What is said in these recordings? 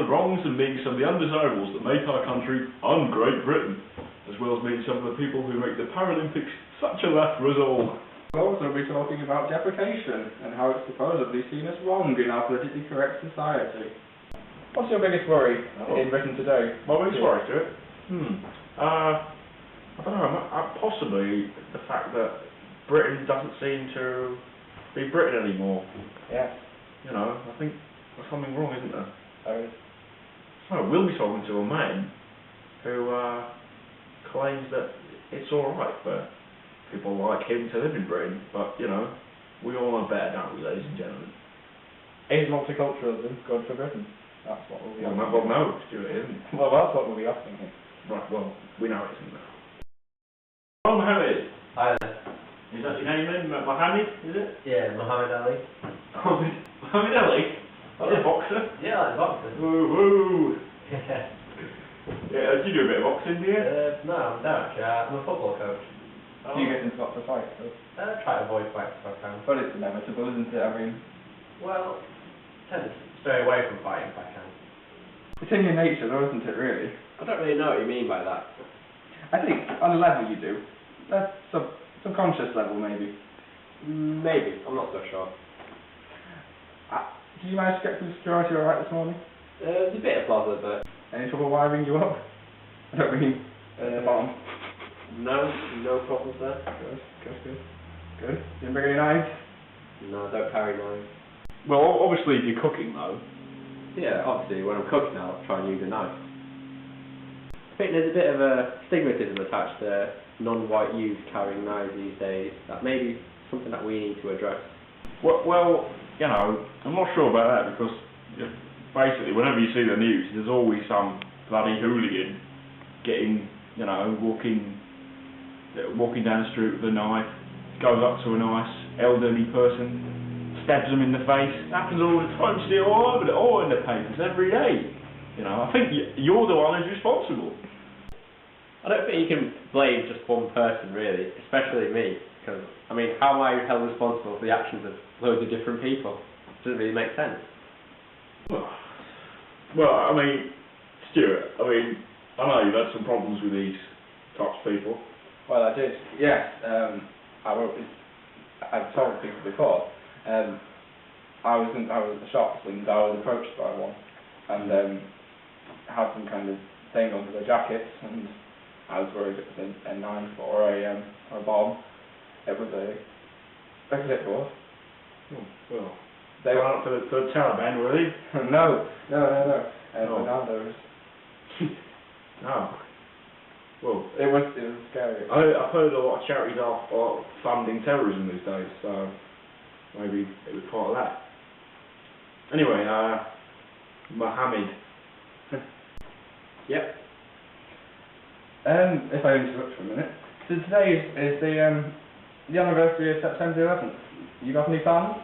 the wrongs and meeting some of the undesirables that make our country un-Great Britain, as well as meeting some of the people who make the Paralympics such a laugh for us all. We'll also be talking about deprecation and how it's supposedly seen as wrong in our politically correct society. What's your biggest worry in Britain today? My biggest worry, Stuart? I don't know, possibly the fact that Britain doesn't seem to be Britain anymore. Yes. You know, I think there's something wrong, isn't there? There is. So we'll be talking to a man who claims that it's alright for people like him to live in Britain, but, you know, we all know better, don't we, ladies and gentlemen? Is multiculturalism good for Britain? That's what we'll be asking. Well, no, Stuart, it isn't. Well, that's what we'll be asking him. Right, well, we know it isn't now. Well, Mohammed. Hi there. Is that your name then? Mohammed, is it? Yeah, Muhammad Ali. Mohammed Ali? Like the boxer? Yeah, like the boxer. Woo woo! Yeah, do you do a bit of boxing, do you? No, I don't actually. I'm a football coach. Do you get into lots of fights, though? Try to avoid fights if I can. But it's inevitable, isn't it? I mean... Well, tend to stay away from fighting if I can. It's in your nature, though, isn't it, really? I don't really know what you mean by that. I think, on a level you do. That's subconscious level, maybe. Maybe. I'm not so sure. Did you manage to get through security alright this morning? There's a bit of bother, but... Any trouble wiring you up? I don't mean the bomb. No problems there. Good. Didn't bring any knives? No, I don't carry knives. Well, obviously if you're cooking though. Yeah, obviously when I'm cooking I'll try and use a knife. I think there's a bit of a stigmatism attached to non-white youth carrying knives these days. That may be something that we need to address. Well, you know, I'm not sure about that because basically whenever you see the news there's always some bloody hooligan getting, you know, walking down the street with a knife, goes up to a nice elderly person, stabs them in the face. It happens all the time. You see it all in the papers every day. You know, I think you're the one who's responsible. I don't think you can blame just one person really, especially me, because, I mean, how am I held responsible for the actions of loads of different people? It doesn't really make sense. Well, I mean, Stuart, I know you've had some problems with these types of people. Well, I did. Yes. I've told people before. I was at the shops and I was approached by one, and had some kind of thing under their jackets, and I was worried it was a knife or a bomb. It was a clipboard. Oh, well. They went up to the Taliban, were they? No. No. Bananas. Oh. Well, it was scary. I've heard a lot of charities are funding terrorism these days, so maybe it was part of that. Anyway, Mohammed. Yep. If I interrupt for a minute. So today is the anniversary of September 11th. You got any plans?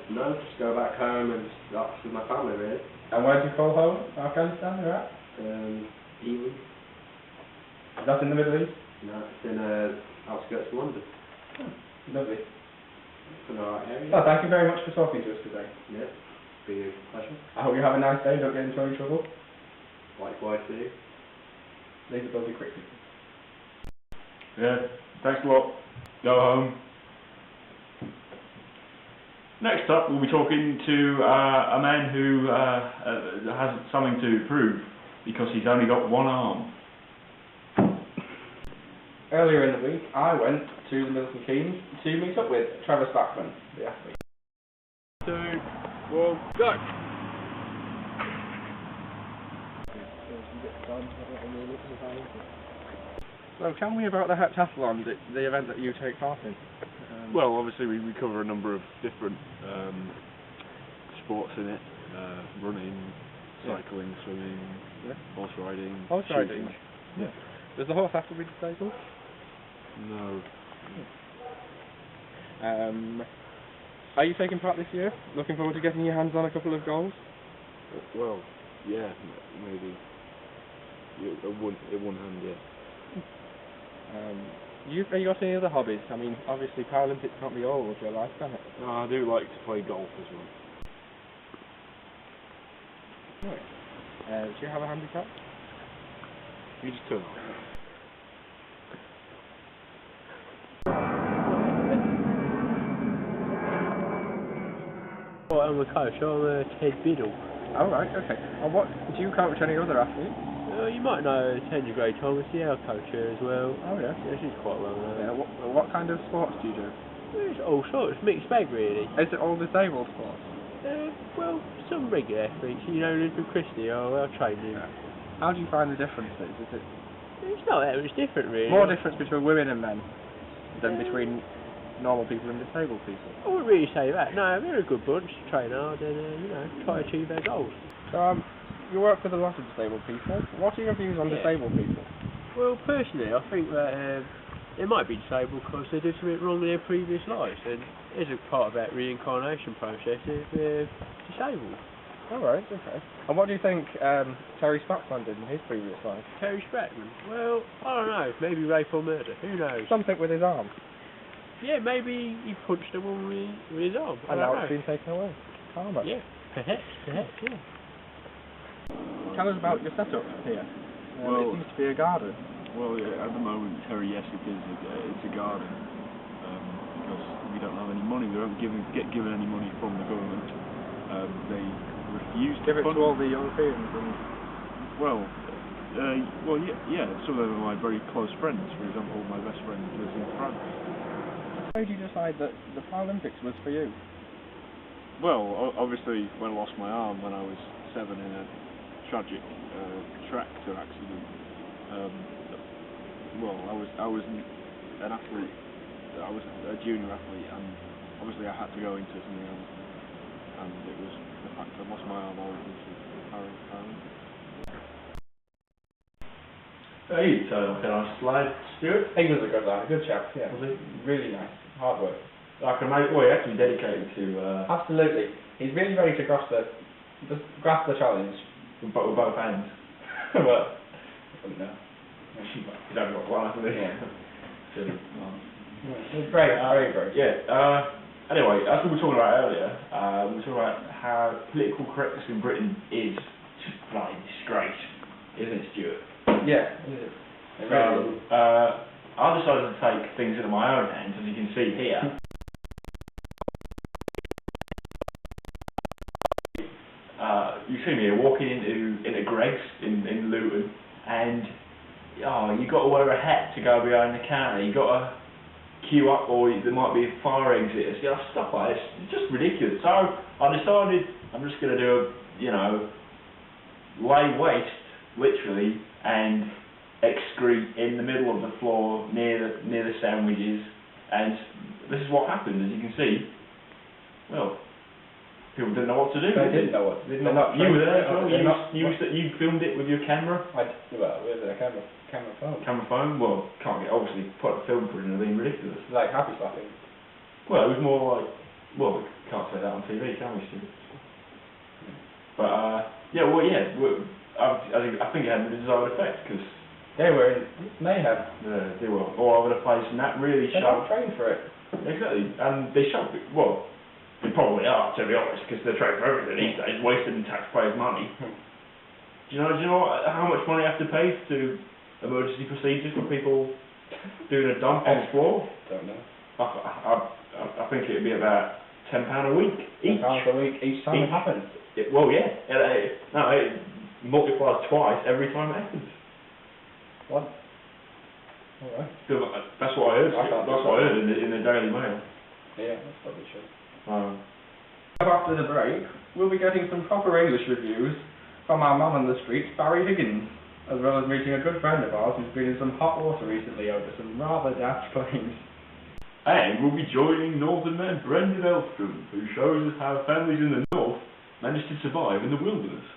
No, just go back home and relax with my family really. And where do you call home? Afghanistan, you're at? England. Is that in the Middle East? No, it's in outskirts of London. Oh, lovely. It's an alright area. Well, thank you very much for talking to us today. Yeah, it's been a pleasure. I hope you have a nice day, don't get into any trouble. Likewise to you. Leave the building quickly. Yeah, thanks a lot. Go home. Next up, we'll be talking to a man who has something to prove because he's only got one arm. Earlier in the week, I went to the Milton Keynes to meet up with Travis Backman, the athlete. 2, 1, go! So tell me about the heptathlon, the event that you take part in. Well, obviously we cover a number of different sports in it. Running, cycling, swimming, horse riding. Horse riding? Shooting. Yeah. Does the horse have to be disabled? No. Are you taking part this year? Looking forward to getting your hands on a couple of goals? Well, yeah, maybe. One hand, yeah. Have you got any other hobbies? I mean, obviously Paralympics can't be all of your life, can it? No, I do like to play golf as well. Right. Do you have a handicap? You just turn. Well, I'm a coach, I'm Ted Biddle. Oh, right, okay. And what, do you coach any other athletes? You might know Tender Gray Thomas, yeah, I coach her as well. Oh, yeah. Yeah, she's quite well known. Yeah, what kind of sports do you do? It's all sorts, mixed bag really. Is it all disabled sports? Well, some regular athletes, you know, Little Christie, I'll train him. Yeah. How do you find the differences? Is it It's not that much different really. more difference between women and men than between normal people and disabled people? I wouldn't really say that, no, they're a good bunch, train hard and, try to achieve their goals. So, you work with a lot of disabled people. What are your views on disabled people? Well, personally, I think that they might be disabled because they did something wrong in their previous lives, and there's a part of that reincarnation process if they're disabled. Alright, okay. And what do you think Terry Spackman did in his previous life? Terry Spackman? Well, I don't know, maybe rape or murder, who knows? Something with his arm. Yeah, maybe he punched a woman with his arm. And now it's been taken away. Karma. Yeah, perhaps, yeah. Tell us about your setup here. Well, it seems to be a garden. Well, yeah, at the moment, Terry, yes, it is. It's a garden because we don't have any money. We don't get given any money from the government. They refuse to Give it fund to all the young kids and... Well, yeah. Some of them are my very close friends. For example, my best friend lives in France. How did you decide that the Paralympics was for you? Well, obviously, when I lost my arm when I was 7 in a tragic tractor accident. I was an athlete. I was a junior athlete, and obviously I had to go into something else. And it was the fact I lost my arm. I went into the Paralympics. Hey, so can I slide Stuart? He was a good lad, a good chap, yeah. Was he? Really nice, hard work. Like a mate, well, he actually dedicated to, Absolutely. He's really ready to grasp the challenge. with both hands. Well, I don't know. He's only got one, hasn't he? Yeah. Silly. It's great, very, very. Yeah, anyway, as we were talking about earlier, we were talking about how political correctness in Britain is just bloody disgrace, isn't it, Stuart? Yeah, it is. It So, really is. I decided to take things into my own hands, as you can see here. You see me here walking into Greg's in Luton, and you got to wear a hat to go behind the counter. You got to queue up, or there might be a fire exit. Stuff like this. It's just ridiculous. So I decided I'm just going to do lay waste, literally, and excrete in the middle of the floor near the sandwiches, and this is what happened. As you can see, well, people didn't know what to do. They didn't know what. You were there as well. You filmed it with your camera. With a camera phone. Camera phone. Well, can't get obviously put a film for it and everything ridiculous. Like happy slapping. Well, it was more like, we can't say that on TV, can we, Stu? But I think it had the desired effect because. They were in mayhem. Yeah, they were all over the place, and that really They're showed. not trained for it. Exactly, and they showed. Well, they probably are, to be honest, because they're trained for everything these days, wasting taxpayers' money. Do you know how much money I have to pay to emergency procedures for people doing a dump on the floor? Don't know. I think it'd be about £10 a week each. £10 a week each time it happens. It multiplies twice every time it happens. What? Alright. That's what I heard. That's what I heard in the Daily Mail. Yeah, that's probably true. After the break, we'll be getting some proper English reviews from our man on the street, Barry Higgins, as well as meeting a good friend of ours who's been in some hot water recently over some rather daft claims. And we'll be joining Northern man Brendan Elstrom, who shows us how families in the north managed to survive in the wilderness.